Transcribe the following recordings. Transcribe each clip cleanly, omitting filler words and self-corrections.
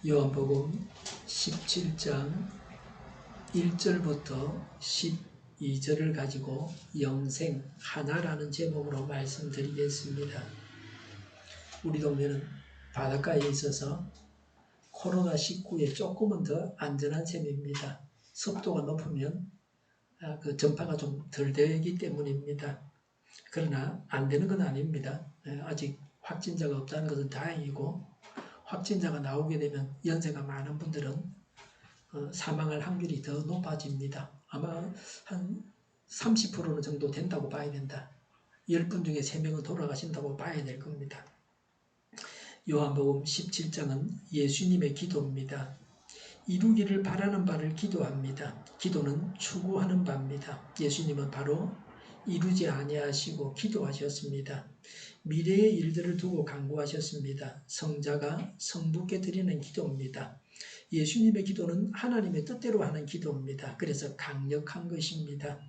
요한복음 17장 1절부터 12절을 가지고 영생 하나라는 제목으로 말씀드리겠습니다. 우리 동네는 바닷가에 있어서 코로나19에 조금은 더 안전한 셈입니다. 습도가 높으면 그 전파가 좀 덜 되기 때문입니다. 그러나 안 되는 건 아닙니다. 아직 확진자가 없다는 것은 다행이고, 확진자가 나오게 되면 연세가 많은 분들은 사망할 확률이 더 높아집니다. 아마 한 30% 정도 된다고 봐야 된다. 10분 중에 3명은 돌아가신다고 봐야 될 겁니다. 요한복음 17장은 예수님의 기도입니다. 이루기를 바라는 바를 기도합니다. 기도는 추구하는 바입니다. 예수님은 바로 이루지 아니하시고 기도하셨습니다. 미래의 일들을 두고 간구하셨습니다. 성자가 성부께 드리는 기도입니다. 예수님의 기도는 하나님의 뜻대로 하는 기도입니다. 그래서 강력한 것입니다.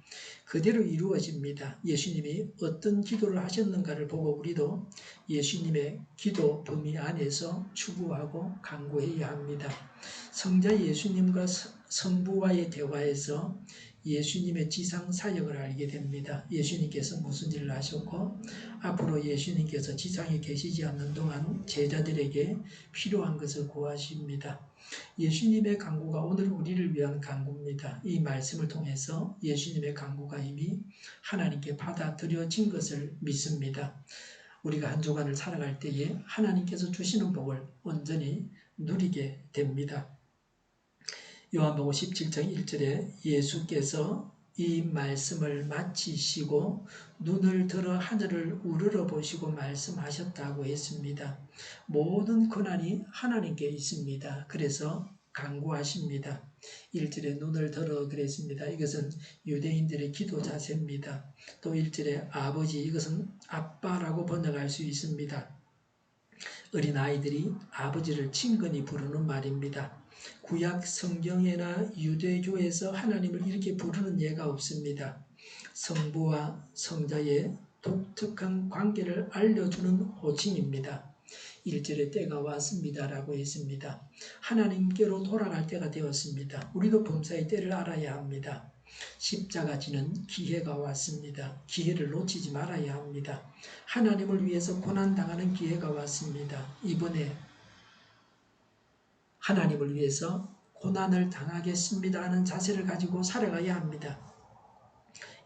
그대로 이루어집니다. 예수님이 어떤 기도를 하셨는가를 보고 우리도 예수님의 기도 범위 안에서 추구하고 간구해야 합니다. 성자 예수님과 성부와의 대화에서 예수님의 지상 사역을 알게 됩니다. 예수님께서 무슨 일을 하셨고 앞으로 예수님께서 지상에 계시지 않는 동안 제자들에게 필요한 것을 구하십니다. 예수님의 간구가 오늘 우리를 위한 간구입니다. 이 말씀을 통해서 예수님의 간구가 이미 하나님께 받아들여진 것을 믿습니다. 우리가 한 주간을 살아갈 때에 하나님께서 주시는 복을 온전히 누리게 됩니다. 요한복음 17장 1절에 예수께서 이 말씀을 마치시고 눈을 들어 하늘을 우러러 보시고 말씀하셨다고 했습니다. 모든 권한이 하나님께 있습니다. 그래서 간구하십니다. 1절에 눈을 들어 그랬습니다. 이것은 유대인들의 기도 자세입니다. 또 1절에 아버지, 이것은 아빠라고 번역할 수 있습니다. 어린아이들이 아버지를 친근히 부르는 말입니다. 구약 성경이나 유대교에서 하나님을 이렇게 부르는 예가 없습니다. 성부와 성자의 독특한 관계를 알려주는 호칭입니다. 1절에 때가 왔습니다라고 했습니다. 하나님께로 돌아갈 때가 되었습니다. 우리도 범사의 때를 알아야 합니다. 십자가 지는 기회가 왔습니다. 기회를 놓치지 말아야 합니다. 하나님을 위해서 고난당하는 기회가 왔습니다. 이번에 하나님을 위해서 고난을 당하겠습니다 하는 자세를 가지고 살아가야 합니다.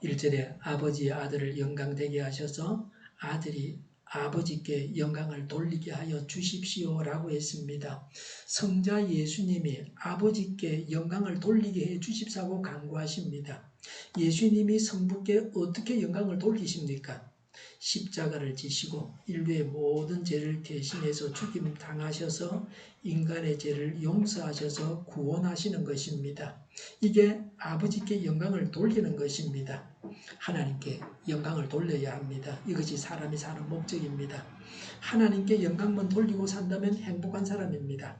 1절에 아버지의 아들을 영광되게 하셔서 아들이 아버지께 영광을 돌리게 하여 주십시오라고 했습니다. 성자 예수님이 아버지께 영광을 돌리게 해 주십사고 간구하십니다. 예수님이 성부께 어떻게 영광을 돌리십니까? 십자가를 지시고 인류의 모든 죄를 대신해서 죽임 당하셔서 인간의 죄를 용서하셔서 구원하시는 것입니다. 이게 아버지께 영광을 돌리는 것입니다. 하나님께 영광을 돌려야 합니다. 이것이 사람이 사는 목적입니다. 하나님께 영광만 돌리고 산다면 행복한 사람입니다.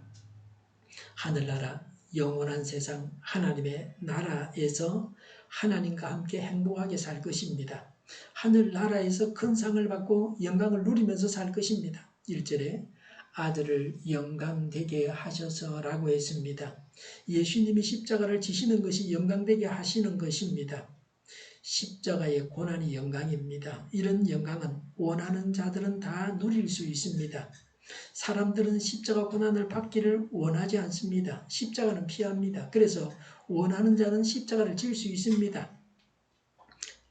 하늘나라, 영원한 세상, 하나님의 나라에서 하나님과 함께 행복하게 살 것입니다. 하늘나라에서 큰 상을 받고 영광을 누리면서 살 것입니다. 1절에 아들을 영광되게 하셔서라고 했습니다. 예수님이 십자가를 지시는 것이 영광되게 하시는 것입니다. 십자가의 고난이 영광입니다. 이런 영광은 원하는 자들은 다 누릴 수 있습니다. 사람들은 십자가 고난을 받기를 원하지 않습니다. 십자가는 피합니다. 그래서 원하는 자는 십자가를 질 수 있습니다.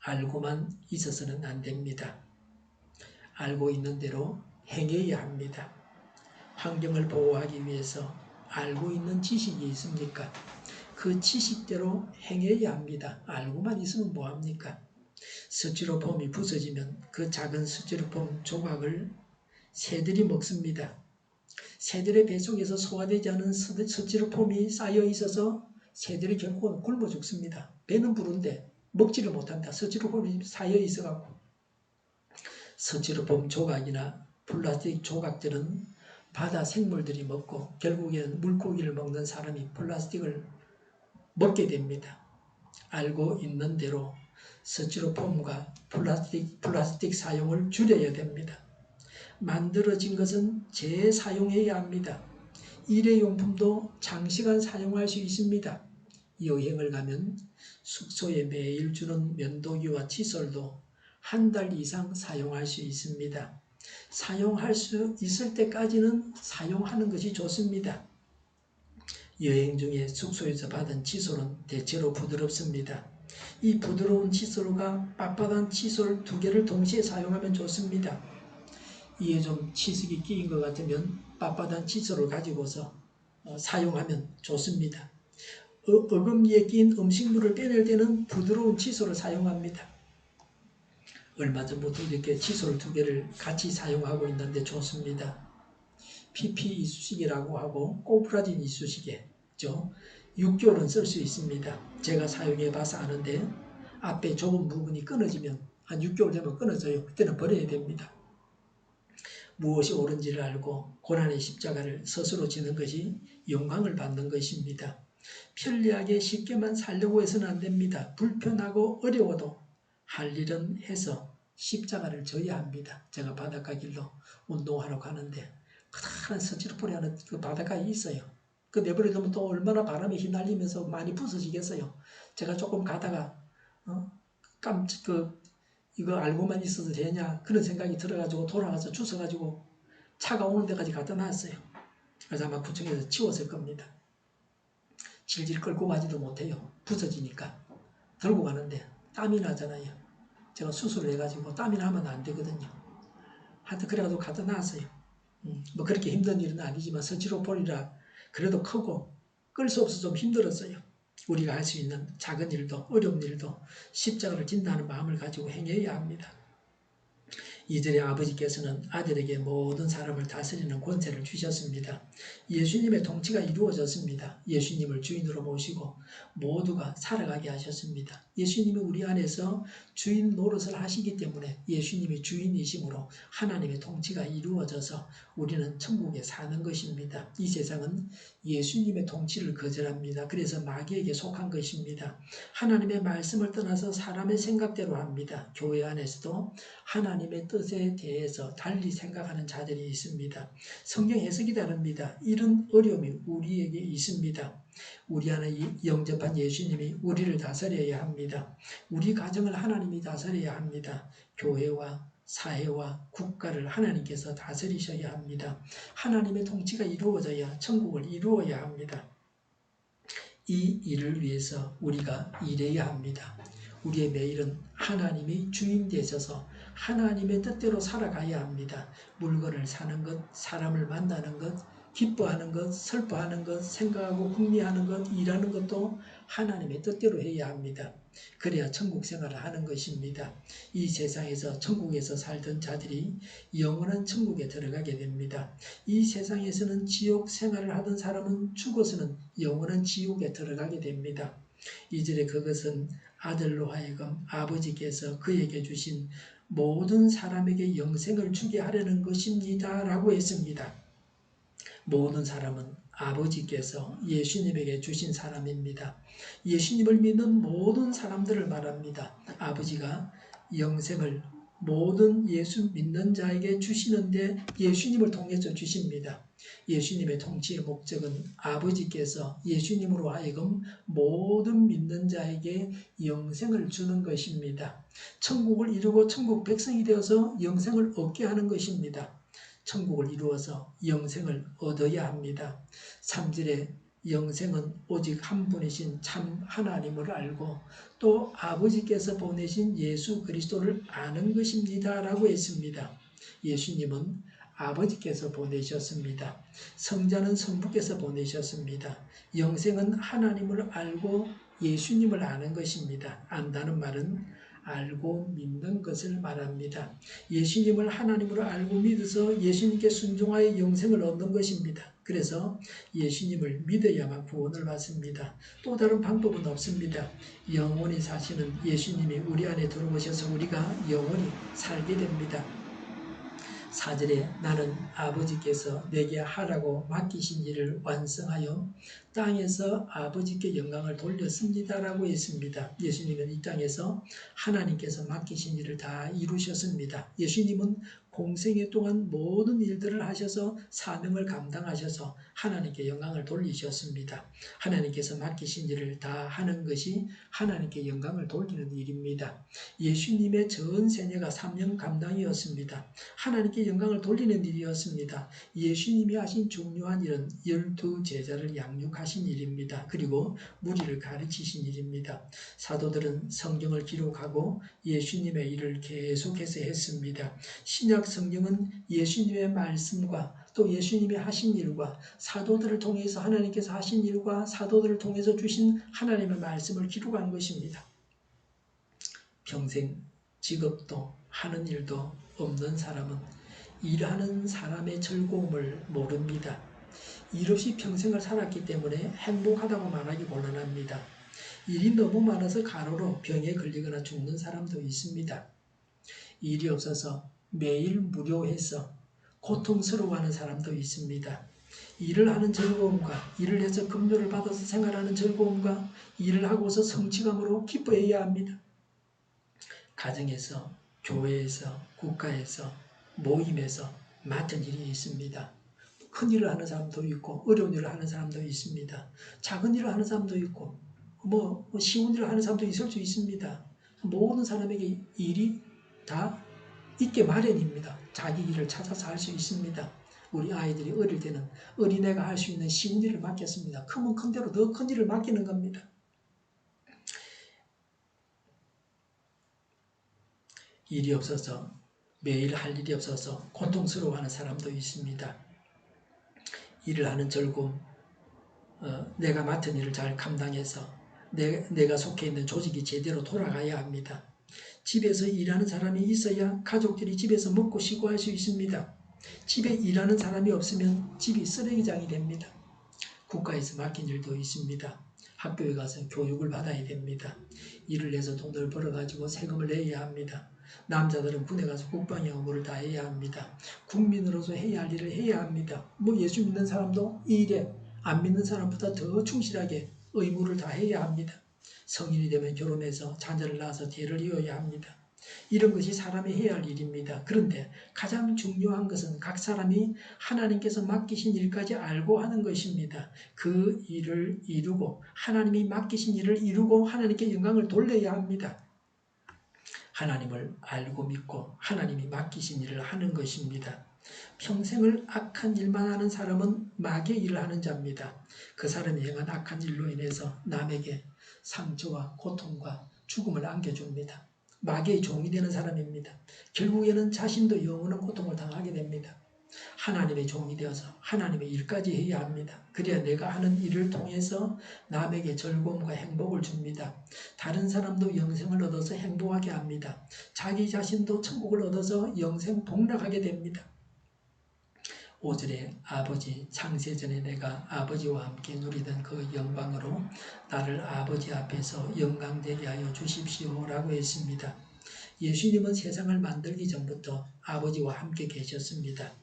알고만 있어서는 안 됩니다. 알고 있는 대로 행해야 합니다. 환경을 보호하기 위해서 알고 있는 지식이 있습니까? 그 지식대로 행해야 합니다. 알고만 있으면 뭐합니까? 스티로폼이 부서지면 그 작은 스티로폼 조각을 새들이 먹습니다. 새들의 뱃속에서 소화되지 않은 스티로폼이 쌓여 있어서 새들이 결국은 굶어 죽습니다. 배는 부른데 먹지를 못한다. 스티로폼이 쌓여 있어갖고. 스티로폼 조각이나 플라스틱 조각들은 바다 생물들이 먹고 결국에는 물고기를 먹는 사람이 플라스틱을 먹게 됩니다. 알고 있는 대로 스티로폼과 플라스틱 사용을 줄여야 됩니다. 만들어진 것은 재사용해야 합니다. 일회용품도 장시간 사용할 수 있습니다. 여행을 가면 숙소에 매일 주는 면도기와 칫솔도 한 달 이상 사용할 수 있습니다. 사용할 수 있을 때까지는 사용하는 것이 좋습니다. 여행 중에 숙소에서 받은 칫솔은 대체로 부드럽습니다. 이 부드러운 칫솔과 빳빳한 칫솔 두 개를 동시에 사용하면 좋습니다. 이에 좀 치석이 끼인 것 같으면 빳빳한 칫솔을 가지고서 사용하면 좋습니다. 어금니에 낀 음식물을 빼낼 때는 부드러운 칫솔을 사용합니다. 얼마 전부터 이렇게 칫솔 두 개를 같이 사용하고 있는데 좋습니다. PP 이쑤시개라고 하고 꼬부라진 이쑤시개죠. 6개월은 쓸 수 있습니다. 제가 사용해 봐서 아는데 앞에 좁은 부분이 끊어지면 한 6개월 되면 끊어져요. 그때는 버려야 됩니다. 무엇이 옳은지를 알고 고난의 십자가를 스스로 지는 것이 영광을 받는 것입니다. 편리하게 쉽게만 살려고 해서는 안 됩니다. 불편하고 어려워도 할 일은 해서 십자가를 져야 합니다. 제가 바닷가 길로 운동하러 가는데 커다란 서치로포리 하는 그 바닷가에 있어요. 그 내버려두면 또 얼마나 바람에 휘날리면서 많이 부서지겠어요. 제가 조금 가다가 이거 알고만 있어도 되냐 그런 생각이 들어가지고 돌아가서 주워가지고 차가 오는 데까지 갖다 놨어요. 그래서 아마 구청에서 치웠을 겁니다. 질질 끌고 가지도 못해요. 부서지니까. 들고 가는데 땀이 나잖아요. 제가 수술을 해가지고 땀이 나면 안 되거든요. 하여튼 그래가지고 갖다 놨어요. 뭐 그렇게 힘든 일은 아니지만 서치로폴이라 그래도 크고 끌 수 없어서 좀 힘들었어요. 우리가 할 수 있는 작은 일도 어려운 일도 십자가를 진다는 마음을 가지고 행해야 합니다. 이전에 아버지께서는 아들에게 모든 사람을 다스리는 권세를 주셨습니다. 예수님의 통치가 이루어졌습니다. 예수님을 주인으로 모시고 모두가 살아가게 하셨습니다. 예수님이 우리 안에서 주인 노릇을 하시기 때문에 예수님이 주인이심으로 하나님의 통치가 이루어져서 우리는 천국에 사는 것입니다. 이 세상은 예수님의 통치를 거절합니다. 그래서 마귀에게 속한 것입니다. 하나님의 말씀을 떠나서 사람의 생각대로 합니다. 교회 안에서도 하나님의 뜻에 대해서 달리 생각하는 자들이 있습니다. 성경 해석이 다릅니다. 이런 어려움이 우리에게 있습니다. 우리 안에 영접한 예수님이 우리를 다스려야 합니다. 우리 가정을 하나님이 다스려야 합니다. 교회와 사회와 국가를 하나님께서 다스리셔야 합니다. 하나님의 통치가 이루어져야 천국을 이루어야 합니다. 이 일을 위해서 우리가 일해야 합니다. 우리의 매일은 하나님이 주인 되셔서 하나님의 뜻대로 살아가야 합니다. 물건을 사는 것, 사람을 만나는 것, 기뻐하는 것, 슬퍼하는 것, 생각하고 궁리하는 것, 일하는 것도 하나님의 뜻대로 해야 합니다. 그래야 천국 생활을 하는 것입니다. 이 세상에서 천국에서 살던 자들이 영원한 천국에 들어가게 됩니다. 이 세상에서는 지옥 생활을 하던 사람은 죽어서는 영원한 지옥에 들어가게 됩니다. 2절에 그것은 아들로 하여금 아버지께서 그에게 주신 모든 사람에게 영생을 주게 하려는 것입니다. 라고 했습니다. 모든 사람은 아버지께서 예수님에게 주신 사람입니다. 예수님을 믿는 모든 사람들을 말합니다. 아버지가 영생을 모든 예수 믿는 자에게 주시는데 예수님을 통해서 주십니다. 예수님의 통치의 목적은 아버지께서 예수님으로 하여금 모든 믿는 자에게 영생을 주는 것입니다. 천국을 이루고 천국 백성이 되어서 영생을 얻게 하는 것입니다. 천국을 이루어서 영생을 얻어야 합니다. 3절에 영생은 오직 한 분이신 참 하나님을 알고 또 아버지께서 보내신 예수 그리스도를 아는 것입니다. 라고 했습니다. 예수님은 아버지께서 보내셨습니다. 성자는 성부께서 보내셨습니다. 영생은 하나님을 알고 예수님을 아는 것입니다. 안다는 말은 알고 믿는 것을 말합니다. 예수님을 하나님으로 알고 믿어서 예수님께 순종하여 영생을 얻는 것입니다. 그래서 예수님을 믿어야만 구원을 받습니다. 또 다른 방법은 없습니다. 영원히 사시는 예수님이 우리 안에 들어오셔서 우리가 영원히 살게 됩니다. 4절에 나는 아버지께서 내게 하라고 맡기신 일을 완성하여 땅에서 아버지께 영광을 돌렸습니다라고 했습니다. 예수님은 이 땅에서 하나님께서 맡기신 일을 다 이루셨습니다. 예수님은 공생애 동안 모든 일들을 하셔서 사명을 감당하셔서 하나님께 영광을 돌리셨습니다. 하나님께서 맡기신 일을 다 하는 것이 하나님께 영광을 돌리는 일입니다. 예수님의 전 생애가 사명 감당이었습니다. 하나님께 영광을 돌리는 일이었습니다. 예수님이 하신 중요한 일은 12 제자를 양육하신 일입니다. 그리고 무리를 가르치신 일입니다. 사도들은 성경을 기록하고 예수님의 일을 계속해서 했습니다. 신약 성경은 예수님의 말씀과 또 예수님이 하신 일과 사도들을 통해서 하나님께서 하신 일과 사도들을 통해서 주신 하나님의 말씀을 기록한 것입니다. 평생 직업도 하는 일도 없는 사람은 일하는 사람의 즐거움을 모릅니다. 일 없이 평생을 살았기 때문에 행복하다고 말하기 곤란합니다. 일이 너무 많아서 가로로 병에 걸리거나 죽는 사람도 있습니다. 일이 없어서 매일 무료해서 고통스러워하는 사람도 있습니다. 일을 하는 즐거움과 일을 해서 급료를 받아서 생활하는 즐거움과 일을 하고서 성취감으로 기뻐해야 합니다. 가정에서, 교회에서, 국가에서, 모임에서 맡은 일이 있습니다. 큰 일을 하는 사람도 있고 어려운 일을 하는 사람도 있습니다. 작은 일을 하는 사람도 있고 쉬운 일을 하는 사람도 있을 수 있습니다. 모든 사람에게 일이 다 있게 마련입니다. 자기 일을 찾아서 할 수 있습니다. 우리 아이들이 어릴 때는 어린애가 할 수 있는 쉬운 일을 맡겼습니다. 크면 큰 대로 더 큰 일을 맡기는 겁니다. 일이 없어서 매일 할 일이 없어서 고통스러워하는 사람도 있습니다. 일을 하는 즐거움, 내가 맡은 일을 잘 감당해서 내가 속해 있는 조직이 제대로 돌아가야 합니다. 집에서 일하는 사람이 있어야 가족들이 집에서 먹고 쉬고 할 수 있습니다. 집에 일하는 사람이 없으면 집이 쓰레기장이 됩니다. 국가에서 맡긴 일도 있습니다. 학교에 가서 교육을 받아야 됩니다. 일을 해서 돈을 벌어가지고 세금을 내야 합니다. 남자들은 군에 가서 국방의 의무를 다해야 합니다. 국민으로서 해야 할 일을 해야 합니다. 예수 믿는 사람도 이 일에 안 믿는 사람보다 더 충실하게 의무를 다해야 합니다. 성인이 되면 결혼해서 자녀를 낳아서 대를 이어야 합니다. 이런 것이 사람이 해야 할 일입니다. 그런데 가장 중요한 것은 각 사람이 하나님께서 맡기신 일까지 알고 하는 것입니다. 그 일을 이루고 하나님이 맡기신 일을 이루고 하나님께 영광을 돌려야 합니다. 하나님을 알고 믿고 하나님이 맡기신 일을 하는 것입니다. 평생을 악한 일만 하는 사람은 마귀의 일을 하는 자입니다. 그 사람이 행한 악한 일로 인해서 남에게 상처와 고통과 죽음을 안겨줍니다. 마귀의 종이 되는 사람입니다. 결국에는 자신도 영원한 고통을 당하게 됩니다. 하나님의 종이 되어서 하나님의 일까지 해야 합니다. 그래야 내가 하는 일을 통해서 남에게 즐거움과 행복을 줍니다. 다른 사람도 영생을 얻어서 행복하게 합니다. 자기 자신도 천국을 얻어서 영생 복락하게 됩니다. 5절에 아버지 창세전에 내가 아버지와 함께 누리던 그 영광으로 나를 아버지 앞에서 영광되게 하여 주십시오 라고 했습니다. 예수님은 세상을 만들기 전부터 아버지와 함께 계셨습니다.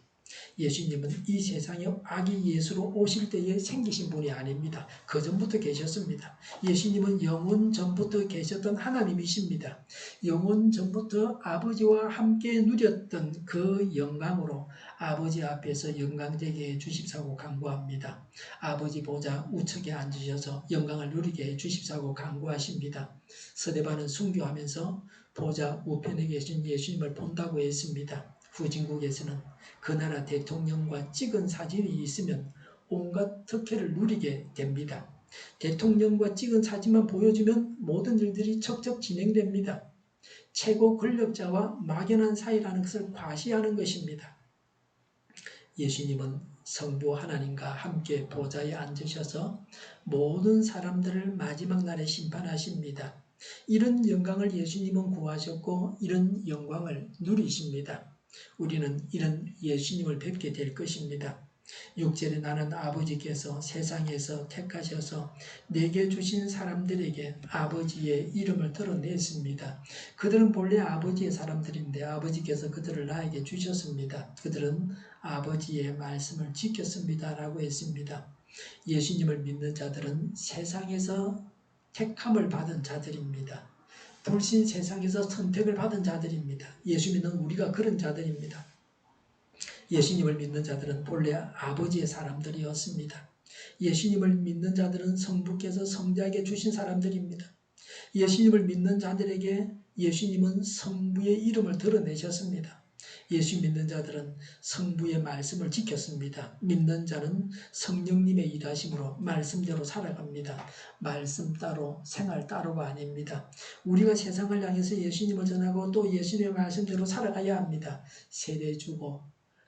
예수님은 이 세상에 아기 예수로 오실 때에 생기신 분이 아닙니다. 그 전부터 계셨습니다. 예수님은 영원 전부터 계셨던 하나님이십니다. 영원 전부터 아버지와 함께 누렸던 그 영광으로 아버지 앞에서 영광되게 해주십사고 간구합니다. 아버지 보좌 우측에 앉으셔서 영광을 누리게 해주십사고 간구하십니다. 스데반은 순교하면서 보좌 우편에 계신 예수님을 본다고 했습니다. 후진국에서는 그 나라 대통령과 찍은 사진이 있으면 온갖 특혜를 누리게 됩니다. 대통령과 찍은 사진만 보여주면 모든 일들이 척척 진행됩니다. 최고 권력자와 막연한 사이라는 것을 과시하는 것입니다. 예수님은 성부 하나님과 함께 보좌에 앉으셔서 모든 사람들을 마지막 날에 심판하십니다. 이런 영광을 예수님은 구하셨고 이런 영광을 누리십니다. 우리는 이런 예수님을 뵙게 될 것입니다. 6절에 나는 아버지께서 세상에서 택하셔서 내게 주신 사람들에게 아버지의 이름을 드러냈습니다. 그들은 본래 아버지의 사람들인데 아버지께서 그들을 나에게 주셨습니다. 그들은 아버지의 말씀을 지켰습니다. 라고 했습니다. 예수님을 믿는 자들은 세상에서 택함을 받은 자들입니다. 불신 세상에서 선택을 받은 자들입니다. 예수 믿는 우리가 그런 자들입니다. 예수님을 믿는 자들은 본래 아버지의 사람들이었습니다. 예수님을 믿는 자들은 성부께서 성자에게 주신 사람들입니다. 예수님을 믿는 자들에게 예수님은 성부의 이름을 드러내셨습니다. 예수 믿는 자들은 성부의 말씀을 지켰습니다. 믿는 자는 성령님의 일하심으로 말씀대로 살아갑니다. 말씀 따로 생활 따로가 아닙니다. 우리가 세상을 향해서 예수님을 전하고 또 예수님의 말씀대로 살아가야 합니다. 세례주고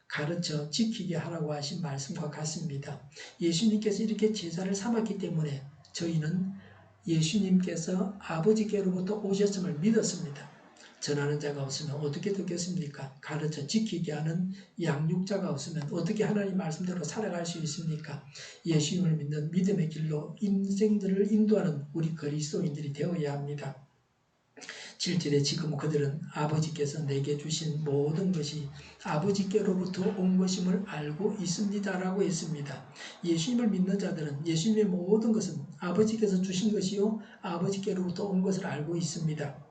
가르쳐 지키게 하라고 하신 말씀과 같습니다. 예수님께서 이렇게 제자를 삼았기 때문에 저희는 예수님께서 아버지께로부터 오셨음을 믿었습니다. 전하는 자가 없으면 어떻게 듣겠습니까? 가르쳐 지키게 하는 양육자가 없으면 어떻게 하나님 말씀대로 살아갈 수 있습니까? 예수님을 믿는 믿음의 길로 인생들을 인도하는 우리 그리스도인들이 되어야 합니다. 7절에 지금 그들은 아버지께서 내게 주신 모든 것이 아버지께로부터 온 것임을 알고 있습니다. 라고 했습니다. 예수님을 믿는 자들은 예수님의 모든 것은 아버지께서 주신 것이요 아버지께로부터 온 것을 알고 있습니다.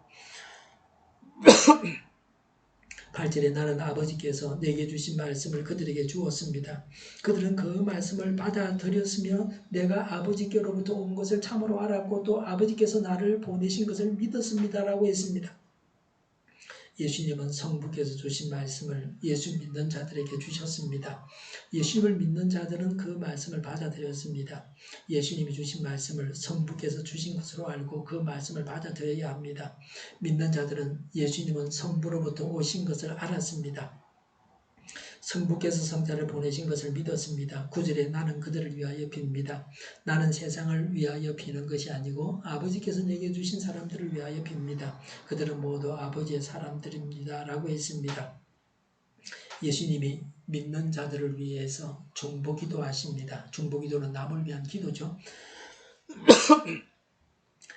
8절에 나는 아버지께서 내게 주신 말씀을 그들에게 주었습니다. 그들은 그 말씀을 받아들였으며 내가 아버지께로부터 온 것을 참으로 알았고 또 아버지께서 나를 보내신 것을 믿었습니다. 라고 했습니다. 예수님은 성부께서 주신 말씀을 예수 믿는 자들에게 주셨습니다. 예수님을 믿는 자들은 그 말씀을 받아들였습니다. 예수님이 주신 말씀을 성부께서 주신 것으로 알고 그 말씀을 받아들여야 합니다. 믿는 자들은 예수님은 성부로부터 오신 것을 알았습니다. 성부께서 성자를 보내신 것을 믿었습니다. 9절에 나는 그들을 위하여 빕니다. 나는 세상을 위하여 비는 것이 아니고 아버지께서 내게 주신 사람들을 위하여 빕니다. 그들은 모두 아버지의 사람들입니다. 라고 했습니다. 예수님이 믿는 자들을 위해서 중보기도 하십니다. 중보기도는 남을 위한 기도죠.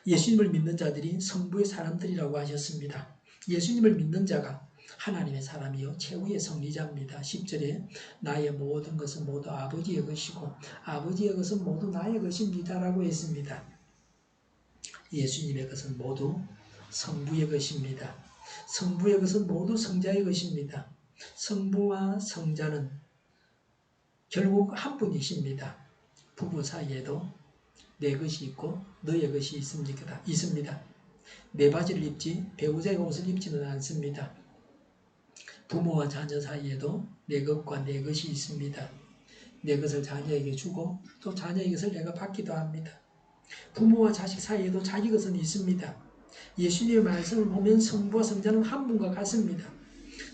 예수님을 믿는 자들이 성부의 사람들이라고 하셨습니다. 예수님을 믿는 자가 하나님의 사람이요 최후의 성리자입니다. 10절에 나의 모든 것은 모두 아버지의 것이고 아버지의 것은 모두 나의 것입니다. 라고 했습니다. 예수님의 것은 모두 성부의 것입니다. 성부의 것은 모두 성자의 것입니다. 성부와 성자는 결국 한 분이십니다. 부부 사이에도 내 것이 있고 너의 것이 있습니다. 내 바지를 입지 배우자의 옷을 입지는 않습니다. 부모와 자녀 사이에도 내 것과 내 것이 있습니다. 내 것을 자녀에게 주고 또 자녀의 것을 내가 받기도 합니다. 부모와 자식 사이에도 자기 것은 있습니다. 예수님의 말씀을 보면 성부와 성자는 한 분과 같습니다.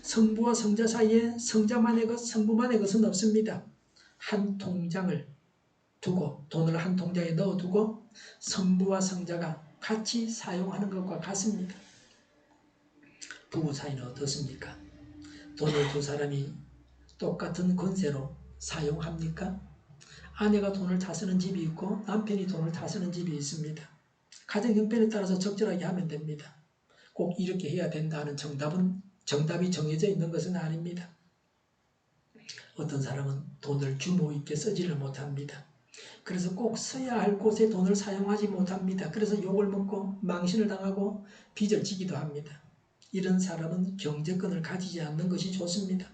성부와 성자 사이에 성자만의 것, 성부만의 것은 없습니다. 한 통장을 두고 돈을 한 통장에 넣어두고 성부와 성자가 같이 사용하는 것과 같습니다. 부부 사이는 어떻습니까? 돈을 두 사람이 똑같은 권세로 사용합니까? 아내가 돈을 다 쓰는 집이 있고 남편이 돈을 다 쓰는 집이 있습니다. 가정 형편에 따라서 적절하게 하면 됩니다. 꼭 이렇게 해야 된다는 정답이 정해져 있는 것은 아닙니다. 어떤 사람은 돈을 규모 있게 쓰지를 못합니다. 그래서 꼭 써야 할 곳에 돈을 사용하지 못합니다. 그래서 욕을 먹고 망신을 당하고 빚을 지기도 합니다. 이런 사람은 경제권을 가지지 않는 것이 좋습니다.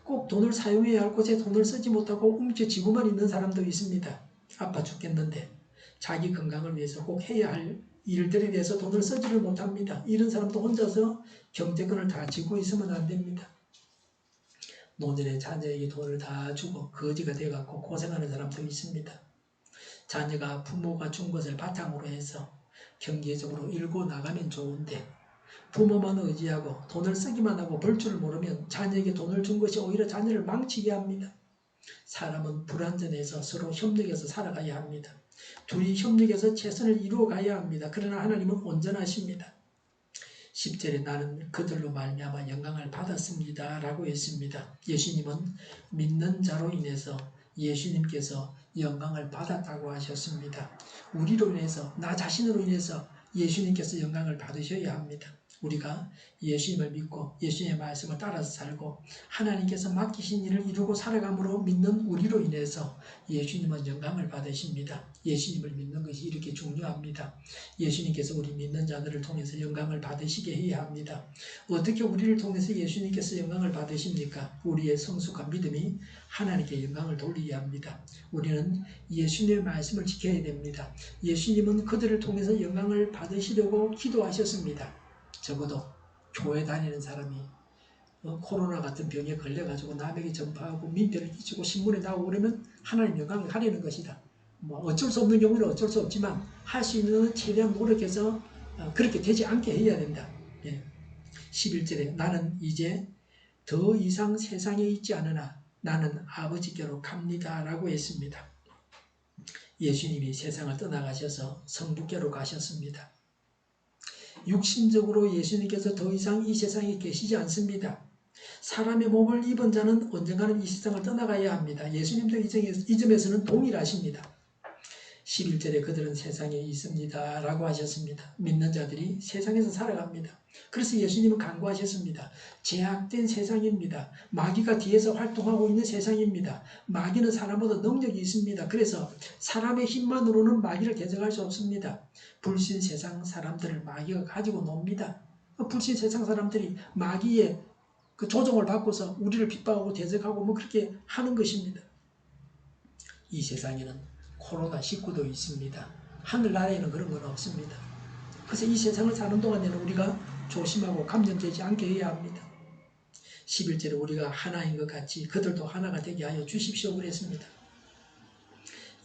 꼭 돈을 사용해야 할 곳에 돈을 쓰지 못하고 움켜쥐고만 있는 사람도 있습니다. 아파 죽겠는데 자기 건강을 위해서 꼭 해야 할 일들에 대해서 돈을 쓰지를 못합니다. 이런 사람도 혼자서 경제권을 다 쥐고 있으면 안 됩니다. 노년에 자녀에게 돈을 다 주고 거지가 돼갖고 고생하는 사람도 있습니다. 자녀가 부모가 준 것을 바탕으로 해서 경제적으로 일고 나가면 좋은데 부모만 의지하고 돈을 쓰기만 하고 벌 줄 모르면 자녀에게 돈을 준 것이 오히려 자녀를 망치게 합니다. 사람은 불완전해서 서로 협력해서 살아가야 합니다. 둘이 협력해서 최선을 이루어 가야 합니다. 그러나 하나님은 온전하십니다. 10절에 나는 그들로 말미암아 영광을 받았습니다 라고 했습니다. 예수님은 믿는 자로 인해서 예수님께서 영광을 받았다고 하셨습니다. 우리로 인해서, 나 자신으로 인해서 예수님께서 영광을 받으셔야 합니다. 우리가 예수님을 믿고 예수님의 말씀을 따라서 살고 하나님께서 맡기신 일을 이루고 살아감으로 믿는 우리로 인해서 예수님은 영광을 받으십니다. 예수님을 믿는 것이 이렇게 중요합니다. 예수님께서 우리 믿는 자들을 통해서 영광을 받으시게 해야 합니다. 어떻게 우리를 통해서 예수님께서 영광을 받으십니까? 우리의 성숙한 믿음이 하나님께 영광을 돌리게 합니다. 우리는 예수님의 말씀을 지켜야 됩니다. 예수님은 그들을 통해서 영광을 받으시려고 기도하셨습니다. 적어도 교회 다니는 사람이 코로나 같은 병에 걸려가지고 남에게 전파하고 민폐를 끼치고 신문에 나오고 그러면 하나님 영광을 하려는 것이다. 뭐 어쩔 수 없는 경우는 어쩔 수 없지만 할 수 있는 최대한 노력해서 그렇게 되지 않게 해야 된다. 11절에 나는 이제 더 이상 세상에 있지 않으나 나는 아버지께로 갑니다 라고 했습니다. 예수님이 세상을 떠나가셔서 성부께로 가셨습니다. 육신적으로 예수님께서 더 이상 이 세상에 계시지 않습니다. 사람의 몸을 입은 자는 언젠가는 이 세상을 떠나가야 합니다. 예수님도 이 점에서는 동일하십니다. 11절에 그들은 세상에 있습니다 라고 하셨습니다. 믿는 자들이 세상에서 살아갑니다. 그래서 예수님은 간구하셨습니다. 제약된 세상입니다. 마귀가 뒤에서 활동하고 있는 세상입니다. 마귀는 사람보다 능력이 있습니다. 그래서 사람의 힘만으로는 마귀를 대적할 수 없습니다. 불신 세상 사람들을 마귀가 가지고 놉니다. 불신 세상 사람들이 마귀의 그 조종을 받고서 우리를 핍박하고 대적하고 뭐 그렇게 하는 것입니다. 이 세상에는 코로나19도 있습니다. 하늘나라에는 그런 건 없습니다. 그래서 이 세상을 사는 동안에는 우리가 조심하고 감염되지 않게 해야 합니다. 11절에 우리가 하나인 것 같이 그들도 하나가 되게 하여 주십시오 그랬습니다.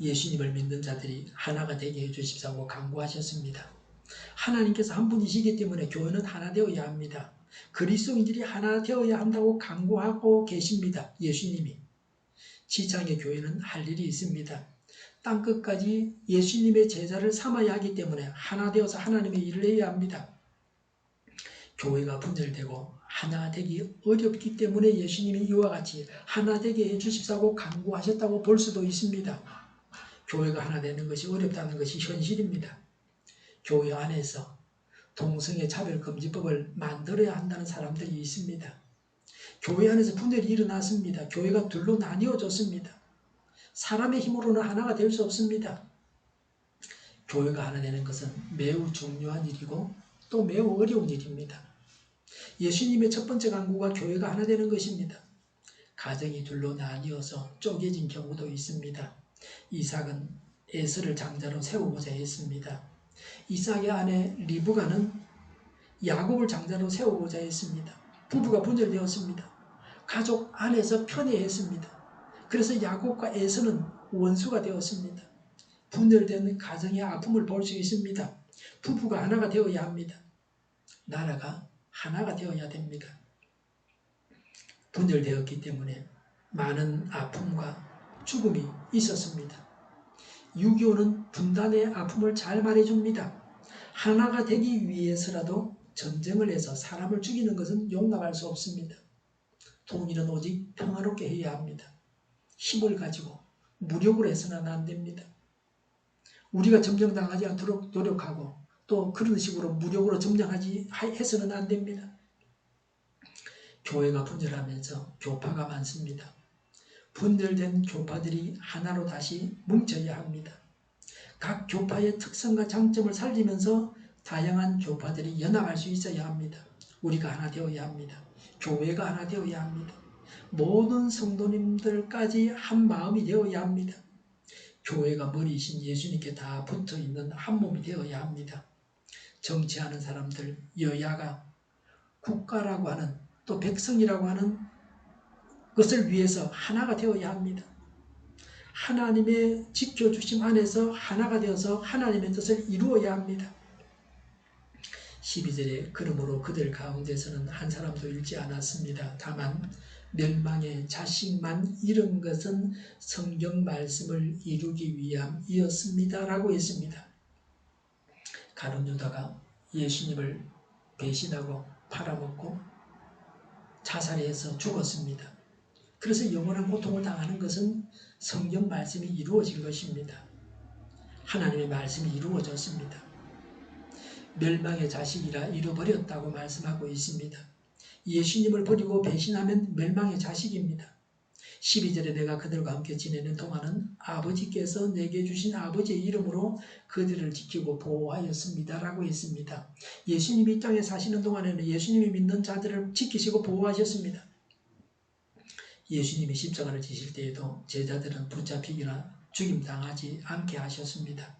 예수님을 믿는 자들이 하나가 되게 해 주십사고 간구하셨습니다. 하나님께서 한 분이시기 때문에 교회는 하나 되어야 합니다. 그리스도인들이 하나 되어야 한다고 간구하고 계십니다. 예수님이. 지상의 교회는 할 일이 있습니다. 땅끝까지 예수님의 제자를 삼아야 하기 때문에 하나 되어서 하나님의 일을 해야 합니다. 교회가 분열되고 하나 되기 어렵기 때문에 예수님이 이와 같이 하나 되게 해주십사고 간구하셨다고 볼 수도 있습니다. 교회가 하나 되는 것이 어렵다는 것이 현실입니다. 교회 안에서 동성애 차별금지법을 만들어야 한다는 사람들이 있습니다. 교회 안에서 분열이 일어났습니다. 교회가 둘로 나뉘어졌습니다. 사람의 힘으로는 하나가 될 수 없습니다. 교회가 하나 되는 것은 매우 중요한 일이고 또 매우 어려운 일입니다. 예수님의 첫 번째 간구가 교회가 하나 되는 것입니다. 가정이 둘로 나뉘어서 쪼개진 경우도 있습니다. 이삭은 에서를 장자로 세우고자 했습니다. 이삭의 아내 리브가는 야곱을 장자로 세우고자 했습니다. 부부가 분열되었습니다. 가족 안에서 편애했습니다. 그래서 야곱과 에서는 원수가 되었습니다. 분열된 가정의 아픔을 볼 수 있습니다. 부부가 하나가 되어야 합니다. 나라가 하나가 되어야 됩니다. 분열되었기 때문에 많은 아픔과 죽음이 있었습니다. 6.25는 분단의 아픔을 잘 말해줍니다. 하나가 되기 위해서라도 전쟁을 해서 사람을 죽이는 것은 용납할 수 없습니다. 통일은 오직 평화롭게 해야 합니다. 힘을 가지고 무력으로 해서는 안 됩니다. 우리가 점령당하지 않도록 노력하고 또 그런 식으로 무력으로 점령하지 해서는 안 됩니다. 교회가 분열하면서 교파가 많습니다. 분열된 교파들이 하나로 다시 뭉쳐야 합니다. 각 교파의 특성과 장점을 살리면서 다양한 교파들이 연합할 수 있어야 합니다. 우리가 하나 되어야 합니다. 교회가 하나 되어야 합니다. 모든 성도님들까지 한 마음이 되어야 합니다. 교회가 머리이신 예수님께 다 붙어있는 한 몸이 되어야 합니다. 정치하는 사람들, 여야가 국가라고 하는 또 백성이라고 하는 것을 위해서 하나가 되어야 합니다. 하나님의 지켜주심 안에서 하나가 되어서 하나님의 뜻을 이루어야 합니다. 12절에 그러므로 그들 가운데서는 한 사람도 잃지 않았습니다. 다만 멸망의 자식만 잃은 것은 성경 말씀을 이루기 위함이었습니다. 라고 했습니다. 가룟 유다가 예수님을 배신하고 팔아먹고 자살해서 죽었습니다. 그래서 영원한 고통을 당하는 것은 성경 말씀이 이루어진 것입니다. 하나님의 말씀이 이루어졌습니다. 멸망의 자식이라 잃어버렸다고 말씀하고 있습니다. 예수님을 버리고 배신하면 멸망의 자식입니다. 12절에 내가 그들과 함께 지내는 동안은 아버지께서 내게 주신 아버지의 이름으로 그들을 지키고 보호하였습니다. 라고 했습니다. 예수님이 이 땅에 사시는 동안에는 예수님이 믿는 자들을 지키시고 보호하셨습니다. 예수님이 십자가를 지실 때에도 제자들은 붙잡히거나 죽임당하지 않게 하셨습니다.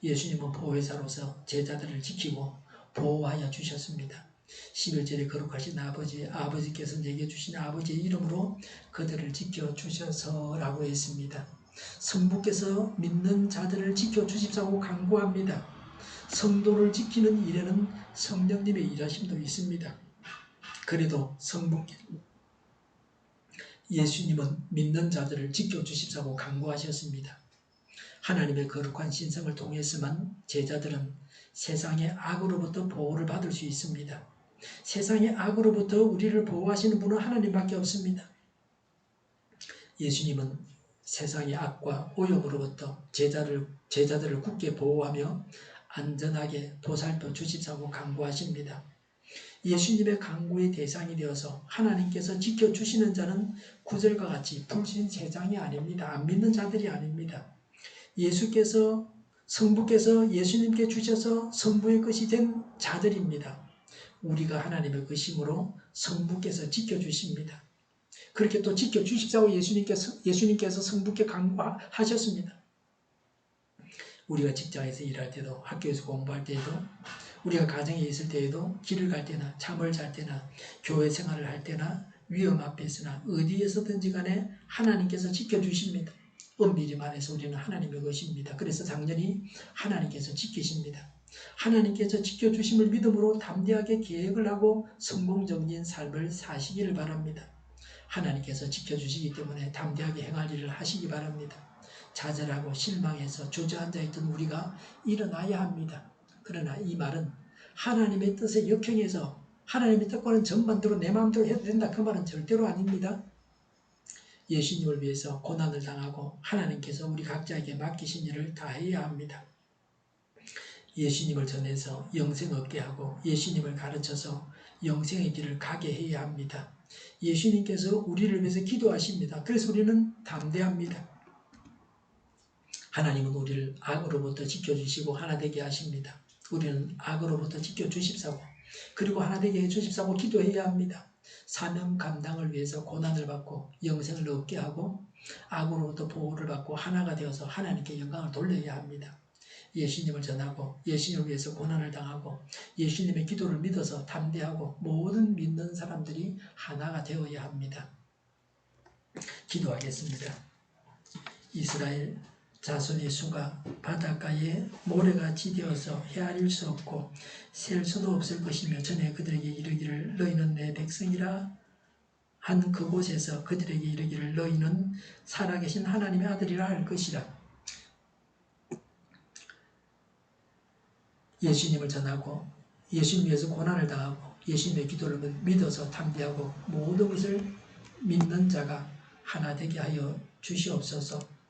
예수님은 보혜사로서 제자들을 지키고 보호하여 주셨습니다. 11절에 거룩하신 아버지께서 내게 주신 아버지의 이름으로 그들을 지켜주셔서 라고 했습니다. 성부께서 믿는 자들을 지켜주십사고 간구합니다. 성도를 지키는 일에는 성령님의 일하심도 있습니다. 그래도 성부께 예수님은 믿는 자들을 지켜주십사고 간구하셨습니다. 하나님의 거룩한 신성을 통해서만 제자들은 세상의 악으로부터 보호를 받을 수 있습니다. 세상의 악으로부터 우리를 보호하시는 분은 하나님밖에 없습니다. 예수님은 세상의 악과 오염으로부터 제자들을 굳게 보호하며 안전하게 보살펴 주십사고 간구하십니다. 예수님의 간구의 대상이 되어서 하나님께서 지켜주시는 자는 구절과 같이 불신 세상이 아닙니다. 안 믿는 자들이 아닙니다. 성부께서 예수님께 주셔서 성부의 것이 된 자들입니다. 우리가 하나님의 것이므로 성부께서 지켜주십니다. 그렇게 또 지켜주십사고 예수님께서 성부께 간구하셨습니다. 우리가 직장에서 일할 때도, 학교에서 공부할 때에도, 우리가 가정에 있을 때에도, 길을 갈 때나 잠을 잘 때나 교회 생활을 할 때나 위험 앞에서나 어디에서든지 간에 하나님께서 지켜주십니다. 은밀히 말해서 우리는 하나님의 것입니다. 그래서 당연히 하나님께서 지키십니다. 하나님께서 지켜주심을 믿음으로 담대하게 계획을 하고 성공적인 삶을 사시기를 바랍니다. 하나님께서 지켜주시기 때문에 담대하게 행할 일을 하시기 바랍니다. 좌절하고 실망해서 주저앉아 있던 우리가 일어나야 합니다. 그러나 이 말은 하나님의 뜻에 역행해서 하나님의 뜻과는 정반대로 내 마음대로 해도 된다, 그 말은 절대로 아닙니다. 예수님을 위해서 고난을 당하고 하나님께서 우리 각자에게 맡기신 일을 다 해야 합니다. 예수님을 전해서 영생 얻게 하고 예수님을 가르쳐서 영생의 길을 가게 해야 합니다. 예수님께서 우리를 위해서 기도하십니다. 그래서 우리는 담대합니다. 하나님은 우리를 악으로부터 지켜주시고 하나 되게 하십니다. 우리는 악으로부터 지켜주십사고 그리고 하나 되게 해주십사고 기도해야 합니다. 사명 감당을 위해서 고난을 받고 영생을 얻게 하고 악으로부터 보호를 받고 하나가 되어서 하나님께 영광을 돌려야 합니다. 예수님을 전하고 예수님을 위해서 고난을 당하고 예수님의 기도를 믿어서 담대하고 모든 믿는 사람들이 하나가 되어야 합니다. 기도하겠습니다. 이스라엘 자손의 수가 바닷가에 모래같이 되어서 헤아릴 수 없고 셀 수도 없을 것이며 전에 그들에게 이르기를 너희는 내 백성이라 한 그곳에서 그들에게 이르기를 너희는 살아계신 하나님의 아들이라 할 것이라. 예수님을 전하고 예수님 위해서 고난을 당하고 예수님의 기도를 믿어서 담대하고 모든 것을 믿는 자가 하나 되게 하여 주시옵소서.